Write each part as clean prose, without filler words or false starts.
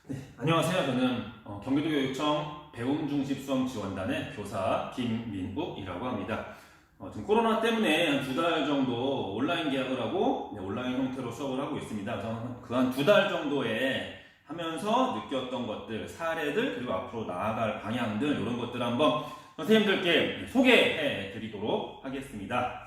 네, 안녕하세요. 저는 경기도교육청 배움중심수험지원단의 교사 김민욱이라고 합니다. 지금 코로나 때문에 한 2달 정도 온라인 계약을 하고 온라인 형태로 수업을 하고 있습니다. 그래서 그 한 2달 정도에 하면서 느꼈던 것들, 사례들, 그리고 앞으로 나아갈 방향들 이런 것들 한번 선생님들께 소개해 드리도록 하겠습니다.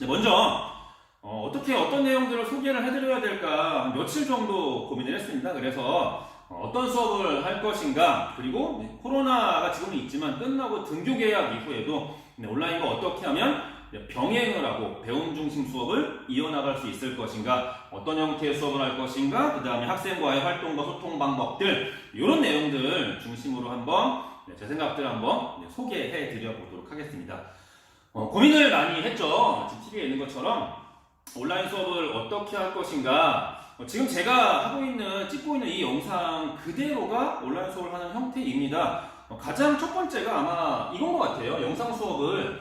네, 먼저 어떻게 어떤 내용들을 소개를 해드려야 될까 한 며칠 정도 고민을 했습니다. 그래서 어떤 수업을 할 것인가, 그리고 코로나가 지금은 있지만 끝나고 등교 개학 이후에도 온라인과 어떻게 하면 병행을 하고 배움 중심 수업을 이어나갈 수 있을 것인가, 어떤 형태의 수업을 할 것인가, 그 다음에 학생과의 활동과 소통 방법들, 이런 내용들 중심으로 한번 제 생각들을 한번 소개해 드려 보도록 하겠습니다. 고민을 많이 했죠. 지금 TV에 있는 것처럼 온라인 수업을 어떻게 할 것인가. 지금 제가 찍고 있는 이 영상 그대로가 온라인 수업을 하는 형태입니다. 가장 첫 번째가 아마 이건 것 같아요. 영상 수업을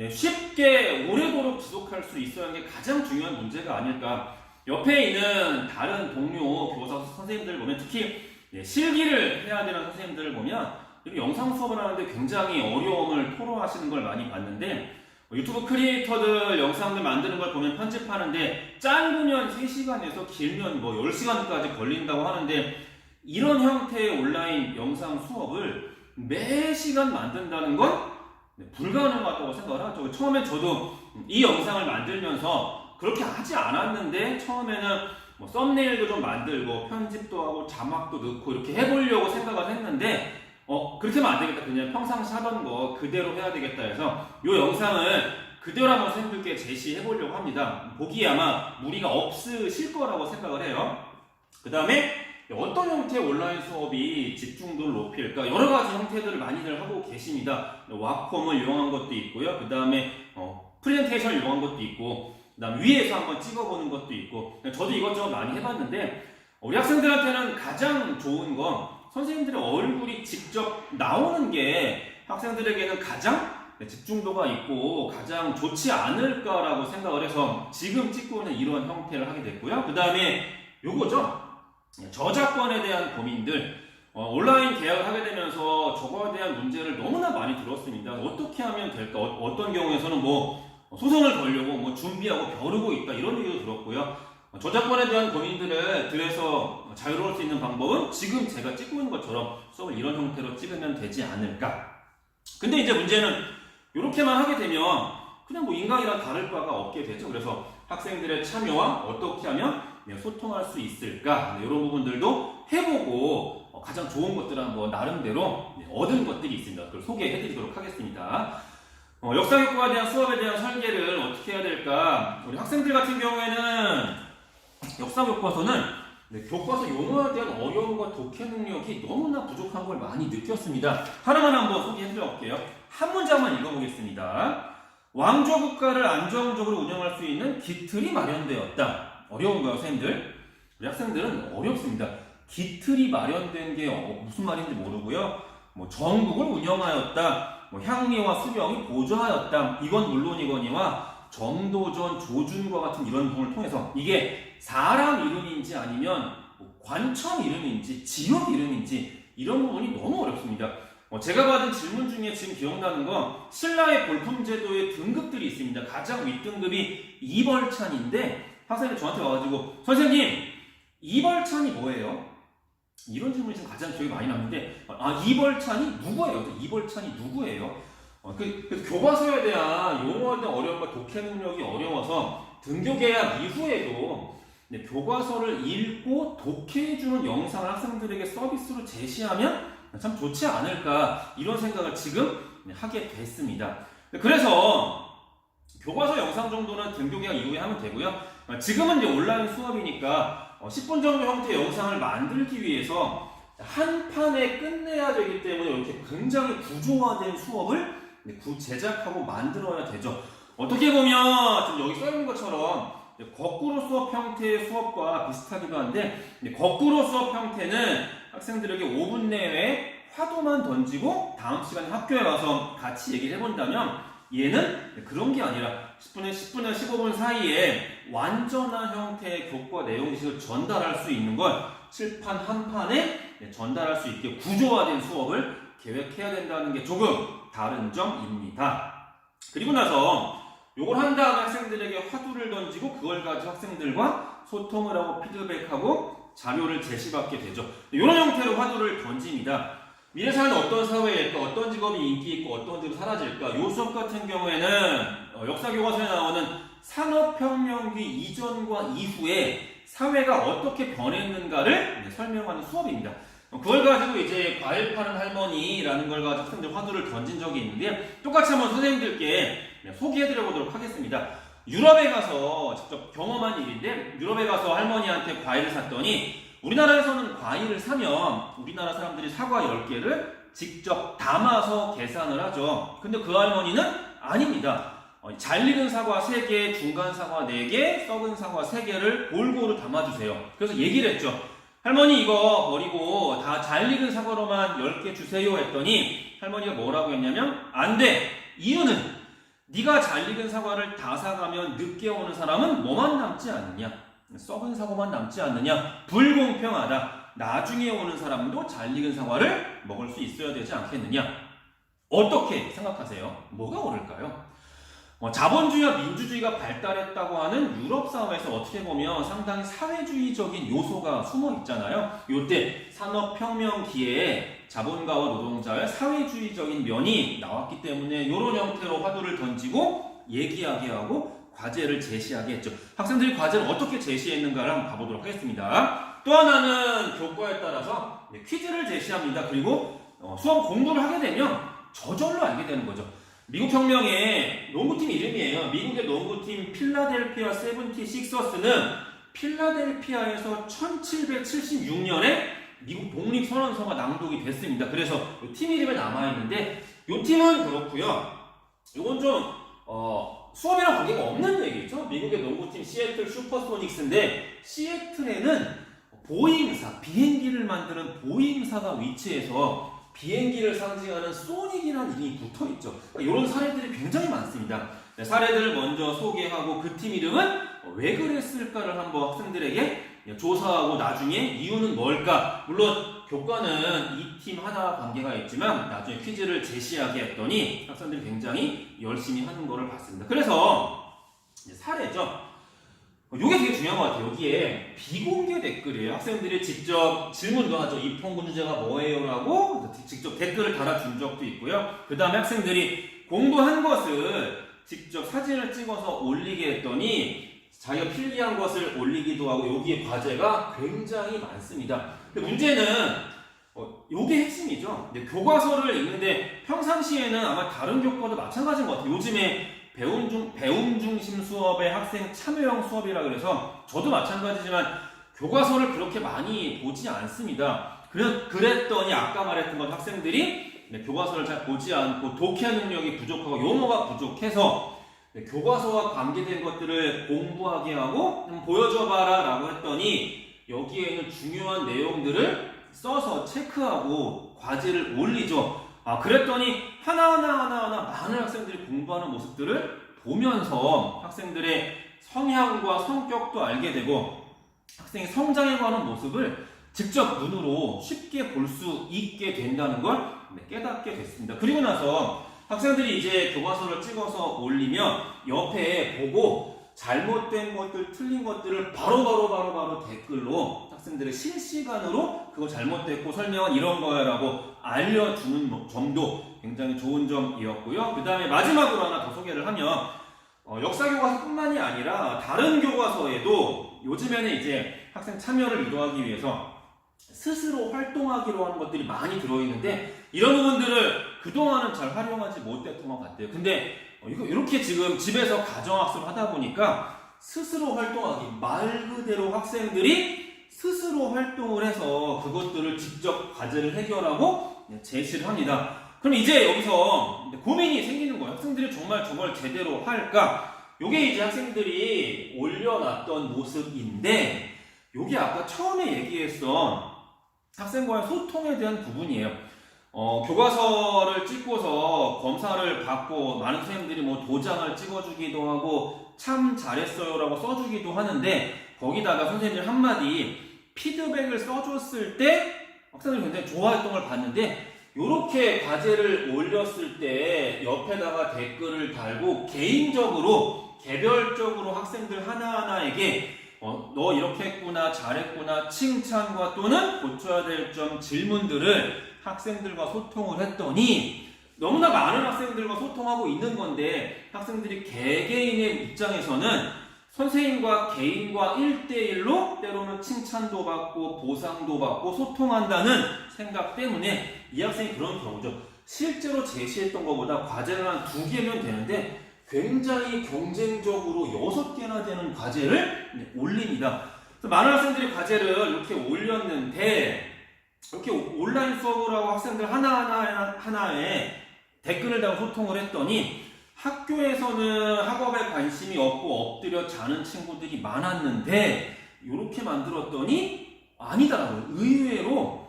쉽게 오래도록 지속할 수 있어야 하는 게 가장 중요한 문제가 아닐까. 옆에 있는 다른 동료 교사 선생님들 보면, 특히 실기를 해야 되는 선생님들을 보면 영상 수업을 하는데 굉장히 어려움을 토로하시는 걸 많이 봤는데, 유튜브 크리에이터들 영상들 만드는 걸 보면 편집하는데 짧으면 3시간에서 길면 10시간까지 걸린다고 하는데, 이런 형태의 온라인 영상 수업을 매 시간 만든다는 건 불가능하다고 생각을 하죠. 처음에 저도 이 영상을 만들면서 그렇게 하지 않았는데, 처음에는 썸네일도 좀 만들고 편집도 하고 자막도 넣고 이렇게 해보려고 생각을 했는데, 그렇게 하면 안 되겠다. 그냥 평상시 하던 거 그대로 해야 되겠다 해서 이 영상을 그대로 한번 선생님들께 제시해 보려고 합니다. 보기에 아마 무리가 없으실 거라고 생각을 해요. 그 다음에 어떤 형태의 온라인 수업이 집중도를 높일까? 여러 가지 형태들을 많이들 하고 계십니다. 와콤을 이용한 것도 있고요. 그 다음에 프레젠테이션을 이용한 것도 있고, 그 다음 위에서 한번 찍어보는 것도 있고, 저도 이것저것 많이 해봤는데, 우리 학생들한테는 가장 좋은 건 선생님들의 얼굴이 직접 나오는 게 학생들에게는 가장 집중도가 있고 가장 좋지 않을까라고 생각을 해서 지금 찍고 있는 이런 형태를 하게 됐고요. 그 다음에 요거죠. 저작권에 대한 고민들. 온라인 계약을 하게 되면서 저거에 대한 문제를 너무나 많이 들었습니다. 어떻게 하면 될까? 어떤 경우에서는 소송을 걸려고 준비하고 벼르고 있다, 이런 얘기도 들었고요. 저작권에 대한 고민들을 들에서 자유로울 수 있는 방법은 지금 제가 찍고 있는 것처럼 수업을 이런 형태로 찍으면 되지 않을까. 근데 이제 문제는 이렇게만 하게 되면 그냥 인강이랑 다를 바가 없게 되죠. 그래서 학생들의 참여와 어떻게 하면 소통할 수 있을까, 이런 부분들도 해보고 가장 좋은 것들을 한번 나름대로 얻은 것들이 있습니다. 그걸 소개해 드리도록 하겠습니다. 역사교과에 대한 수업에 대한 설계를 어떻게 해야 될까. 우리 학생들 같은 경우에는 역사 교과서는 교과서 용어에 대한 어려움과 독해 능력이 너무나 부족한 걸 많이 느꼈습니다. 하나만 한번 소개해 드려볼게요. 한 문장만 읽어보겠습니다. 왕조 국가를 안정적으로 운영할 수 있는 기틀이 마련되었다. 어려운가요, 선생님들? 우리 학생들은 어렵습니다. 기틀이 마련된 게 무슨 말인지 모르고요. 정국을 운영하였다. 향리와 수령이 보조하였다. 이건 물론이거니와 정도전, 조준과 같은 이런 부분을 통해서 이게 사람 이름인지 아니면 관청 이름인지 지역 이름인지 이런 부분이 너무 어렵습니다. 제가 받은 질문 중에 지금 기억나는 건 신라의 볼품제도의 등급들이 있습니다. 가장 윗등급이 이벌찬인데 학생이 저한테 와가지고 선생님, 이벌찬이 뭐예요? 이런 질문이 지금 가장 기억이 많이 남는데, 이벌찬이 누구예요? 이벌찬이 누구예요? 그래서 교과서에 대한 용어에 대한 어려움과 독해 능력이 어려워서 등교 개학 이후에도 교과서를 읽고 독해해주는 영상을 학생들에게 서비스로 제시하면 참 좋지 않을까, 이런 생각을 지금 하게 됐습니다. 그래서 교과서 영상 정도는 등교 개학 이후에 하면 되고요. 지금은 이제 온라인 수업이니까 10분 정도 형태의 영상을 만들기 위해서 한 판에 끝내야 되기 때문에 이렇게 굉장히 구조화된 수업을 제작하고 만들어야 되죠. 어떻게 보면 지금 여기 써있는 것처럼 거꾸로 수업 형태의 수업과 비슷하기도 한데, 거꾸로 수업 형태는 학생들에게 5분 내외 화두만 던지고 다음 시간에 학교에 와서 같이 얘기를 해본다면, 얘는 그런 게 아니라 10분에서 15분 사이에 완전한 형태의 교과 내용 지식을 전달할 수 있는 걸 칠판 한 판에 전달할 수 있게 구조화된 수업을 계획해야 된다는 게 조금 다른 점입니다. 그리고 나서 요걸 한 다음에 학생들에게 화두를 던지고 그걸 가지고 학생들과 소통을 하고 피드백하고 자료를 제시받게 되죠. 이런 형태로 화두를 던집니다. 미래 사회는 어떤 사회일까, 어떤 직업이 인기 있고 어떤 직업이 사라질까. 이 수업 같은 경우에는 역사 교과서에 나오는 산업혁명기 이전과 이후에 사회가 어떻게 변했는가를 설명하는 수업입니다. 그걸 가지고 이제 과일 파는 할머니라는 걸 가지고 학생들 화두를 던진 적이 있는데 똑같이 한번 선생님들께 소개해드려 보도록 하겠습니다. 유럽에 가서 직접 경험한 일인데 유럽에 가서 할머니한테 과일을 샀더니 우리나라에서는 과일을 사면 우리나라 사람들이 사과 10개를 직접 담아서 계산을 하죠. 근데 그 할머니는 아닙니다. 잘 익은 사과 3개, 중간 사과 4개, 썩은 사과 3개를 골고루 담아주세요. 그래서 얘기를 했죠. 할머니 이거 버리고 다 잘 익은 사과로만 10개 주세요 했더니 할머니가 뭐라고 했냐면 안 돼. 이유는 네가 잘 익은 사과를 다 사가면 늦게 오는 사람은 뭐만 남지 않느냐? 썩은 사과만 남지 않느냐? 불공평하다. 나중에 오는 사람도 잘 익은 사과를 먹을 수 있어야 되지 않겠느냐? 어떻게 생각하세요? 뭐가 옳을까요? 자본주의와 민주주의가 발달했다고 하는 유럽 사회에서 어떻게 보면 상당히 사회주의적인 요소가 숨어 있잖아요. 이때 산업혁명기에 자본가와 노동자의 사회주의적인 면이 나왔기 때문에 이런 형태로 화두를 던지고 얘기하게 하고 과제를 제시하게 했죠. 학생들이 과제를 어떻게 제시했는가를 한번 가보도록 하겠습니다. 또 하나는 교과에 따라서 퀴즈를 제시합니다. 그리고 수업 공부를 하게 되면 저절로 알게 되는 거죠. 미국 혁명의 농구팀 이름이에요. 미국의 농구팀 필라델피아 세븐티식서스는 필라델피아에서 1776년에 미국 독립선언서가 낭독이 됐습니다. 그래서 팀 이름에 남아있는데 이 팀은 그렇고요. 이건 좀 수업이랑 관계가 없는 얘기죠. 미국의 농구팀 시애틀 슈퍼소닉스인데 시애틀에는 보잉사, 비행기를 만드는 보잉사가 위치해서 비행기를 상징하는 소닉이라는 이름이 붙어있죠. 이런 사례들이 굉장히 많습니다. 사례들을 먼저 소개하고 그 팀 이름은 왜 그랬을까를 한번 학생들에게 조사하고 나중에 이유는 뭘까? 물론 교과는 이 팀 하나와 관계가 있지만 나중에 퀴즈를 제시하게 했더니 학생들이 굉장히 열심히 하는 것을 봤습니다. 그래서 사례죠. 이게 되게 중요한 것 같아요. 여기에 비공개 댓글이에요. 학생들이 직접 질문도 하죠. 이 평균 주제가 뭐예요? 라고 직접 댓글을 달아준 적도 있고요. 그 다음에 학생들이 공부한 것을 직접 사진을 찍어서 올리게 했더니 자기가 필기한 것을 올리기도 하고 여기에 과제가 굉장히 많습니다. 근데 문제는 이게 핵심이죠. 교과서를 읽는데 평상시에는 아마 다른 교과도 마찬가지인 것 같아요. 요즘에 배움 중심 수업의 학생 참여형 수업이라 그래서 저도 마찬가지지만 교과서를 그렇게 많이 보지 않습니다. 그랬더니 아까 말했던 것 학생들이 교과서를 잘 보지 않고 독해 능력이 부족하고 용어가 부족해서 교과서와 관계된 것들을 공부하게 하고 보여줘봐라 라고 했더니 여기에 있는 중요한 내용들을 써서 체크하고 과제를 올리죠. 그랬더니 하나하나 많은 학생들이 공부하는 모습들을 보면서 학생들의 성향과 성격도 알게 되고 학생이 성장해가는 모습을 직접 눈으로 쉽게 볼 수 있게 된다는 걸 깨닫게 됐습니다. 그리고 나서 학생들이 이제 교과서를 찍어서 올리면 옆에 보고 잘못된 것들, 틀린 것들을 바로 댓글로 학생들의 실시간으로 그거 잘못됐고 설명은 이런 거야 라고 알려주는 점도 굉장히 좋은 점이었고요. 그 다음에 마지막으로 하나 더 소개를 하면 역사 교과서뿐만이 아니라 다른 교과서에도 요즘에는 이제 학생 참여를 유도하기 위해서 스스로 활동하기로 하는 것들이 많이 들어있는데 이런 부분들을 그동안은 잘 활용하지 못했던 것 같아요. 근데 이렇게 지금 집에서 가정학습을 하다 보니까 스스로 활동하기, 말 그대로 학생들이 스스로 활동을 해서 그것들을 직접 과제를 해결하고 제시를 합니다. 그럼 이제 여기서 고민이 생기는 거예요. 학생들이 정말 저걸 제대로 할까? 이게 이제 학생들이 올려놨던 모습인데 이게 아까 처음에 얘기했던 학생과의 소통에 대한 부분이에요. 교과서를 찍고서 검사를 받고 많은 선생님들이 뭐 도장을 찍어주기도 하고 참 잘했어요라고 써주기도 하는데 거기다가 선생님들 한마디 피드백을 써줬을 때 학생들이 굉장히 좋아했던 걸 봤는데 이렇게 과제를 올렸을 때 옆에다가 댓글을 달고 개인적으로 개별적으로 학생들 하나하나에게 너 이렇게 했구나 잘했구나 칭찬과 또는 고쳐야 될 점 질문들을 학생들과 소통을 했더니 너무나 많은 학생들과 소통하고 있는 건데 학생들이 개개인의 입장에서는 선생님과 개인과 1대1로 때로는 칭찬도 받고 보상도 받고 소통한다는 생각 때문에 이 학생이 그런 경우죠. 실제로 제시했던 것보다 과제를 한 2개면 되는데 굉장히 경쟁적으로 6개나 되는 과제를 올립니다. 많은 학생들이 과제를 이렇게 올렸는데 이렇게 온라인 수업을 하고 학생들 하나하나에 댓글을 달고 소통을 했더니 학교에서는 학업에 관심이 없고 엎드려 자는 친구들이 많았는데 이렇게 만들었더니 아니더라고요. 의외로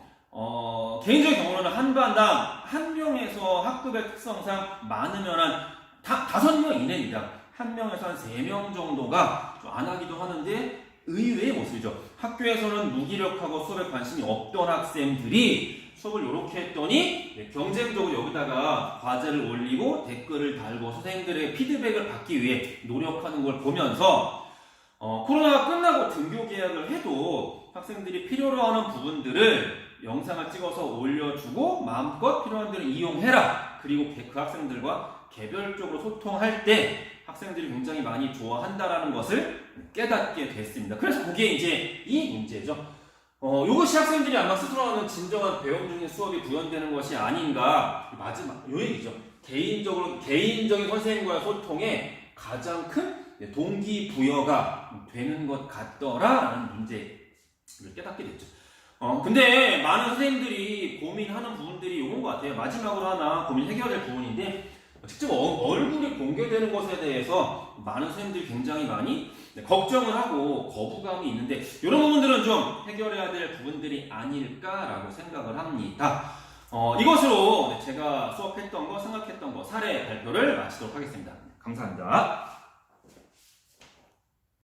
개인적인 경우는 한 반당 1명에서 학급의 특성상 많으면 한 5명 이내입니다. 1명에서 한 3명 정도가 안 하기도 하는데 의외의 모습이죠. 학교에서는 무기력하고 수업에 관심이 없던 학생들이 수업을 이렇게 했더니 경쟁적으로 여기다가 과제를 올리고 댓글을 달고 선생님들의 피드백을 받기 위해 노력하는 걸 보면서 코로나가 끝나고 등교 계약을 해도 학생들이 필요로 하는 부분들을 영상을 찍어서 올려주고 마음껏 필요한 데를 이용해라. 그리고 그 학생들과 개별적으로 소통할 때 학생들이 굉장히 많이 좋아한다라는 것을 깨닫게 됐습니다. 그래서 그게 이제 이 문제죠. 이것이 학생들이 아마 스스로 하는 진정한 배움 중인 수업이 구현되는 것이 아닌가. 마지막 요 얘기죠. 개인적인 선생님과의 소통에 가장 큰 동기부여가 되는 것 같더라라는 문제를 깨닫게 됐죠. 근데 많은 선생님들이 고민하는 부분들이 이런 것 같아요. 마지막으로 하나 고민 해결될 부분인데 직접 얼굴이 공개되는 것에 대해서 많은 선생님들이 굉장히 많이 걱정을 하고 거부감이 있는데 이런 부분들은 좀 해결해야 될 부분들이 아닐까라고 생각을 합니다. 이것으로 제가 수업했던 거, 생각했던 거 사례 발표를 마치도록 하겠습니다. 감사합니다.